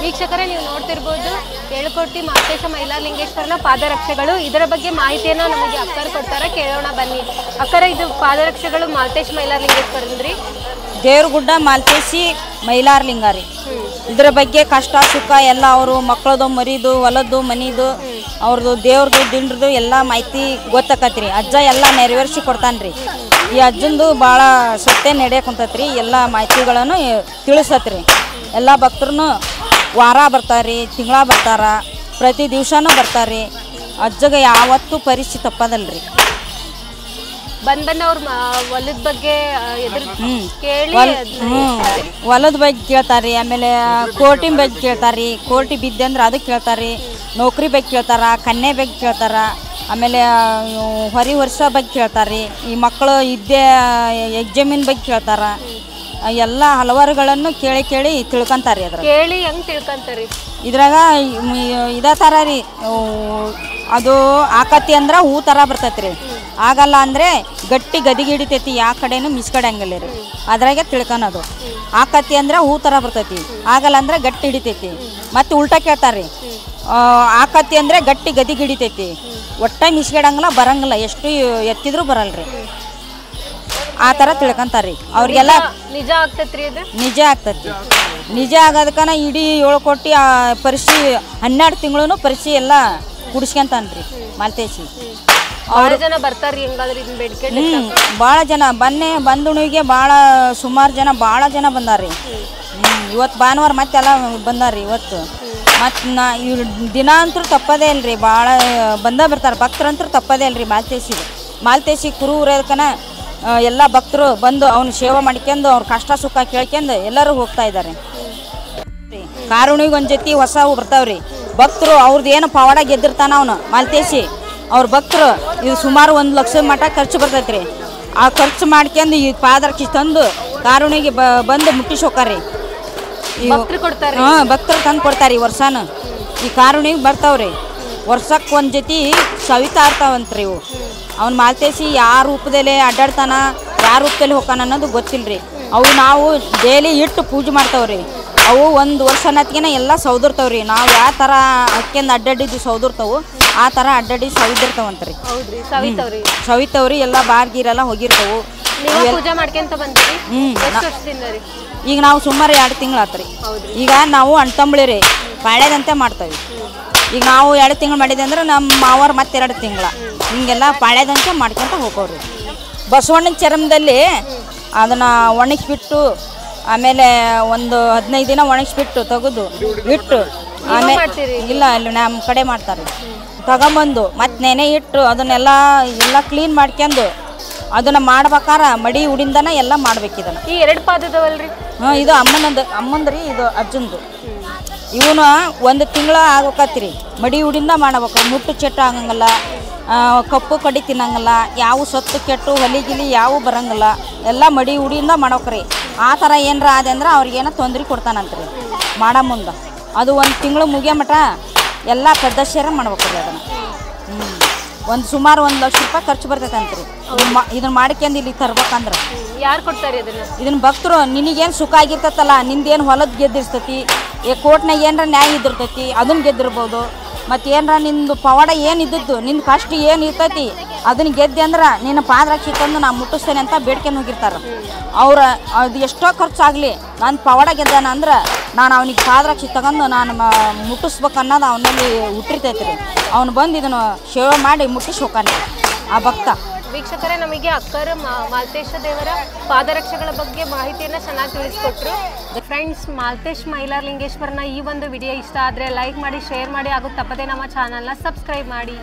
ವೀಕ್ಷಕರೇ ನೀವು ನೋಡ್ತಿರ್ಬೋದು ಏಳುಕೋಟಿ ಮಾಲ್ತೇಶ ಮೈಲಾರಲಿಂಗೇಶ್ವರನ ಪಾದರಕ್ಷೆಗಳು. ಇದರ ಬಗ್ಗೆ ಮಾಹಿತಿಯನ್ನು ನಮಗೆ ಅಕ್ಕರ್ ಕೊಡ್ತಾರೆ, ಕೇಳೋಣ ಬನ್ನಿ. ಅಕ್ಕರ, ಇದು ಪಾದರಕ್ಷೆಗಳು ಮಾಲ್ತೇಶ ಮೈಲಾರಲಿಂಗೇಶ್ವರಂದ್ರಿ ದೇವ್ರಗುಡ್ಡ ಮಾಲ್ತೇಶಿ ಮೈಲಾರಲಿಂಗ ರೀ. ಇದ್ರ ಬಗ್ಗೆ ಕಷ್ಟ ಸುಖ ಎಲ್ಲ ಅವರು ಮಕ್ಕಳದು ಮರಿದು ಹೊಲದ್ದು ಮನಿದು ಅವ್ರದ್ದು ದೇವ್ರದ್ದು ದಿಂಡ್ರದು ಎಲ್ಲ ಮಾಹಿತಿ ಗೊತ್ತಾಕತ್ರಿ. ಅಜ್ಜ ಎಲ್ಲ ನೆರವೇರಿಸಿ ಕೊಡ್ತಾನ್ರಿ. ಈ ಅಜ್ಜಂದು ಭಾಳ ಸತ್ಯ ನಡೆಯಕ್ಕೆ ಕುಂತತ್ರಿ. ಎಲ್ಲ ಮಾಹಿತಿಗಳನ್ನು ತಿಳಿಸತ್ರಿ. ಎಲ್ಲ ಭಕ್ತರು ವಾರ ಬರ್ತಾರೆ, ತಿಂಗಳ ಬರ್ತಾರ, ಪ್ರತಿ ದಿವಸನೂ ಬರ್ತಾರೆ. ಅಜ್ಜಗೆ ಯಾವತ್ತೂ ಪರೀಕ್ಷೆ ತಪ್ಪದಲ್ರಿ. ಬಂದ್ ಅವ್ರ ಹೊಲದ ಬಗ್ಗೆ ಕೇಳಿ ಹೊಲದ ಬಗ್ಗೆ ಕೇಳ್ತಾರೆ. ಆಮೇಲೆ ಕೋರ್ಟಿನ ಬಗ್ಗೆ ಕೇಳ್ತಾರೆ. ಕೋರ್ಟಿ ಬಿದ್ದೆ ಅಂದ್ರೆ ಅದಕ್ಕೆ ಕೇಳ್ತಾರೆ. ನೌಕರಿ ಬಗ್ಗೆ ಕೇಳ್ತಾರ, ಕನ್ಯೆ ಬಗ್ಗೆ ಕೇಳ್ತಾರ. ಆಮೇಲೆ ಹೊರಿ ವರ್ಷ ಬಗ್ಗೆ ಕೇಳ್ತಾರೆ. ಈ ಮಕ್ಕಳು ಇದ್ದೇ ಎಕ್ಸಾಮಿನ ಬಗ್ಗೆ ಕೇಳ್ತಾರ. ಎಲ್ಲ ಹಲವಾರುಗಳನ್ನು ಕೇಳಿ ಕೇಳಿ ತಿಳ್ಕೊಂತಾರೆ. ಅದ್ರ ಕೇಳಿ ಹೆಂಗೆ ತಿಳ್ಕೊಂತಾರೆ? ಇದ್ರಾಗ ಇದೇ ಥರ ರೀ, ಅದು ಆಕತಿ ಅಂದ್ರೆ ಹೂ ಥರ ಬರ್ತೈತೆ ರೀ. ಆಗಲ್ಲ ಅಂದರೆ ಗಟ್ಟಿ ಗದಿಗೆ ಹಿಡಿತೈತಿ, ಯಾವ ಕಡೆನೂ ಮಿಸ್ಕಡಂಗಿಲ್ಲ ರೀ. ಅದ್ರಾಗೆ ತಿಳ್ಕೊಳೋದು. ಆಕತಿ ಅಂದ್ರೆ ಹೂ ಥರ ಬರ್ತೈತಿ, ಆಗಲ್ಲ ಅಂದ್ರೆ ಗಟ್ಟಿ ಹಿಡಿತೈತಿ. ಮತ್ತು ಉಲ್ಟಾ ಕೇಳ್ತಾರೆ ರೀ, ಆಕತಿ ಅಂದರೆ ಗಟ್ಟಿ ಗದಿಗೆ ಹಿಡಿತೈತಿ, ಒಟ್ಟ ಮಿಸ್ಕಡಂಗಿಲ್ಲ, ಬರಂಗಿಲ್ಲ, ಎಷ್ಟು ಎತ್ತಿದ್ರೂ ಬರಲ್ರಿ. ಆ ಥರ ತಿಳ್ಕೊಂತಾರೆ ರೀ. ಅವ್ರಿಗೆಲ್ಲ ನಿಜ ಆಗ್ತೈತ್ರಿ. ಅದು ನಿಜ ಆಗ್ತೈತಿ. ನಿಜ ಆಗೋದಕ್ಕನ ಇಡೀ 7 ಕೋಟಿ ಪರೀಕ್ಷೆ 12 ತಿಂಗಳು ಪರೀಕ್ಷೆ ಎಲ್ಲ ಕುಡಿಸ್ಕೊಂತಾನ್ರಿ ಮಾಲ್ತೇಶಿ. ಭಾಳ ಜನ ಬರ್ತಾರ್ರಿ. ಹೆಂಗಾದ್ರೆ ಇದನ್ನ ಬೇಡಿಕೆ ಭಾಳ ಜನ ಬಂದುಣಿಗೆ ಭಾಳ ಸುಮಾರು ಜನ ಭಾಳ ಜನ ಬಂದಾರ್ರಿ. ಇವತ್ತು ಭಾನುವಾರ ಮತ್ತೆಲ್ಲ ಬಂದಾರ್ರಿ. ಇವತ್ತು ಮತ್ತು ದಿನ ಅಂತೂ ತಪ್ಪದೇ ಇಲ್ರಿ. ಭಾಳ ಬರ್ತಾರೆ ಭಕ್ತರಂತೂ ತಪ್ಪದೇ ಇಲ್ರಿ. ಮಾಲ್ತೇಶಿ ಕುರು ಉರೋದಕ್ಕನ ಎಲ್ಲ ಭಕ್ತರು ಬಂದು ಅವ್ನ ಸೇವೆ ಮಾಡ್ಕೊಂಡು ಅವ್ರ ಕಷ್ಟ ಸುಖ ಕೇಳ್ಕೊಂಡು ಎಲ್ಲರೂ ಹೋಗ್ತಾ ಇದ್ದಾರೆ. ಕಾರುಣಿಗೆ ಒಂದು ಜೊತೆ ಹೊಸವು ಬರ್ತಾವ್ರಿ. ಭಕ್ತರು ಅವ್ರದ್ದು ಏನು ಪವಾಡ ಗೆದ್ದಿರ್ತಾನ ಅವನು ಮಾಲ್ತೇಶಿ. ಅವ್ರ ಭಕ್ತರು ಇದು ಸುಮಾರು 1 ಲಕ್ಷ ಮಟ್ಟ ಖರ್ಚು ಬರ್ತೈತ್ರಿ. ಆ ಖರ್ಚು ಮಾಡ್ಕೊಂಡು ಈ ಪಾದರಕ್ಷೆ ತಂದು ಕಾರುಣಿಗೆ ಬಂದು ಮುಟ್ಟಿಸಿ ಹೋಗ್ತಾರ್ರಿ. ಭಕ್ತರು ತಂದು ಕೊಡ್ತಾರೆ. ಈ ವರ್ಷನ ಈ ಕಾರುಣಿಗೆ ಬರ್ತಾವ್ರಿ. ವರ್ಷಕ್ಕೆ ಒಂದು ಜೊತೆ ಸವಿತಾ ಇರ್ತಾವಂತ್ರಿ ಇವು. ಅವ್ನ ಮಾಲ್ತೇಶಿ ಯಾವ ರೂಪದಲ್ಲಿ ಅಡ್ಡಾಡ್ತಾನ, ಯಾವ ರೂಪದಲ್ಲಿ ಹೋಗ್ತಾನ ಅನ್ನೋದು ಗೊತ್ತಿಲ್ಲರಿ. ಅವು ನಾವು ಡೈಲಿ ಇಟ್ಟು ಪೂಜೆ ಮಾಡ್ತಾವ್ರಿ. ಅವು 1 ವರ್ಷ ಅನ್ನತ್ಗೆನ ಎಲ್ಲ ಸೌದಿರ್ತಾವ್ರಿ. ನಾವು ಯಾವ ಥರ ಅಕ್ಕಿಂದ ಅಡ್ಡಾಡಿದ್ದು ಸೌದಿರ್ತಾವು ಆ ಥರ ಅಡ್ಡಾಡಿ ಸವಿದಿರ್ತಾವಂತ್ರಿ. ಸವಿತವ್ರಿ. ಎಲ್ಲ ಬಾರ್ಗೀರೆಲ್ಲ ಹೋಗಿರ್ತಾವು. ಪೂಜೆ ಮಾಡ್ಕೊಂತ ಬಂದ್ರಿ. ಈಗ ನಾವು ಸುಮಾರು 2 ತಿಂಗಳು ಆತ್ರಿ. ಈಗ ನಾವು ಅಣ್ತಂಬಳಿ ರೀ ಪಾಳ್ಯದಂತೆ ಮಾಡ್ತೇವೆ. ಈಗ ನಾವು 2 ತಿಂಗಳು ಮಾಡಿದೆ ಅಂದ್ರೆ ನಮ್ಮ ಮಾವರು ಮತ್ತೆ 2 ತಿಂಗಳ ಹಿಂಗೆಲ್ಲ ಪಾಳ್ಯದಂತೆ ಮಾಡ್ಕೊಂತ ಹೋಗೋರಿ. ಬಸವಣ್ಣನ ಚರ್ಮದಲ್ಲಿ ಅದನ್ನು ಒಣಗಿಸ್ಬಿಟ್ಟು ಆಮೇಲೆ ಒಂದು 15 ದಿನ ಒಣಗಿಸ್ಬಿಟ್ಟು ತೆಗೆದು ಇಟ್ಟು ಆಮೇಲೆ ಇಲ್ಲ ಅಲ್ಲಿ ನಮ್ಮ ಕಡೆ ಮಾಡ್ತಾರೆ. ತಗೊಂಬಂದು ಮತ್ತು ನೆನೆ ಇಟ್ಟು ಅದನ್ನೆಲ್ಲ ಕ್ಲೀನ್ ಮಾಡ್ಕೊಂಡು ಅದನ್ನು ಮಾಡ್ಬೇಕಾರ ಮಡಿ ಉಡಿಂದನ ಎಲ್ಲ ಮಾಡ್ಬೇಕಿದನ್ನು. ಈ 2 ಪಾದದವಲ್ರಿ? ಇದು ಅಮ್ಮಂದ್ರಿ, ಇದು ಅಜ್ಜಂದು. ಇವನು 1 ತಿಂಗಳ ಆಗ್ಬೇಕತ್ರಿ. ಮಡಿ ಉಡಿಂದ ಮಾಡ್ಬೇಕು. ಮುಟ್ಟು ಚೆಟ್ಟು ಆಗಂಗಿಲ್ಲ, ಕಪ್ಪು ಕಡಿ ತಿನ್ನಂಗಿಲ್ಲ, ಯಾವ ಸೊತ್ತು ಕೆಟ್ಟು ಹೊಲಿಗಿಲಿ ಯಾವ ಬರಂಗಿಲ್ಲ. ಎಲ್ಲ ಮಡಿ ಉಡಿಯಿಂದ ಮಾಡ್ಬೇಕ್ರಿ. ಆ ಥರ ಏನರ ಆದೆ ಅಂದ್ರೆ ಅವ್ರಿಗೇನೋ ತೊಂದರೆ ಕೊಡ್ತಾನಂತ್ರಿ ಮಾಡೋ ಮುಂದೆ. ಅದು 1 ತಿಂಗಳು ಮುಗಿಯೋ ಮಟ ಎಲ್ಲ ಪದ್ದಶೇರ ಮಾಡ್ಬೇಕ್ರಿ. ಅದನ್ನು ಸುಮಾರು 1 ಲಕ್ಷ ರೂಪಾಯಿ ಖರ್ಚು ಬರ್ತೈತಂತ್ರಿ. ಇದನ್ನ ಮಾಡ್ಕೊಂಡು ಇಲ್ಲಿ ತರ್ಬೇಕಂದ್ರೆ. ಯಾರು ಕೊಡ್ತಾರೆ ಇದನ್ನ ಭಕ್ತರು. ನಿನಗೇನು ಸುಖ ಆಗಿರ್ತೈತಲ್ಲ, ನಿಂದೇನು ಹೊಲದ ಗೆದ್ದಿರ್ತೈತಿ, ಕೋರ್ಟ್ನಾಗ ಏನರ ನ್ಯಾಯ ಇದ್ದಿರ್ತೈತಿ, ಅದನ್ನ ಗೆದ್ದಿರ್ಬೋದು. ಮತ್ತು ಏನರ ನಿಂದು ಪವಾಡ ಏನು ಇದ್ದದ್ದು, ನಿನ್ನ ಕಷ್ಟ ಏನು ಇರ್ತೈತಿ ಅದನ್ನ ಗೆದ್ದೆ ಅಂದ್ರೆ ನಿನ್ನ ಪಾದರಕ್ಷೆ ತಂದು ನಾನು ಮುಟ್ಟಿಸ್ತೇನೆ ಅಂತ ಬೇಡ್ಕೊಂಡು ಹೋಗಿರ್ತಾರೆ. ಅದು ಎಷ್ಟೋ ಖರ್ಚಾಗಲಿ ನನ್ನ ಪವಾಡ ಗೆದ್ದಾನ ಅಂದ್ರೆ ನಾನು ಅವನಿಗೆ ಪಾದರಕ್ಷೆ ತಗೊಂಡು ನಾನು ಮುಟ್ಟಿಸ್ಬೇಕು ಅನ್ನೋದು ಅವನಲ್ಲಿ ಹುಟ್ಟಿರ್ತೈತಿ ರೀ. ಅವನು ಬಂದು ಇದನ್ನು ಸೇವೆ ಮಾಡಿ ಮುಟ್ಟಿಸಿ ಹೋಗ್ತಾನೆ ಆ ಭಕ್ತ. ವೀಕ್ಷಕರೇ, ನಮಗೆ ಅಕ್ಕರ ಮಾಲ್ತೇಶ ದೇವರ ಪಾದರಕ್ಷೆಗಳ ಬಗ್ಗೆ ಮಾಹಿತಿಯನ್ನು ಚೆನ್ನಾಗಿ ತಿಳಿಸ್ಕೊಟ್ರು. ಫ್ರೆಂಡ್ಸ್, ಮಾಲ್ತೇಶ್ ಮೈಲಾರಲಿಂಗೇಶ್ವರನ ಈ ಒಂದು ವಿಡಿಯೋ ಇಷ್ಟ ಆದರೆ ಲೈಕ್ ಮಾಡಿ, ಶೇರ್ ಮಾಡಿ ಹಾಗೂ ತಪ್ಪದೇ ನಮ್ಮ ಚಾನಲ್ನ ಸಬ್ಸ್ಕ್ರೈಬ್ ಮಾಡಿ.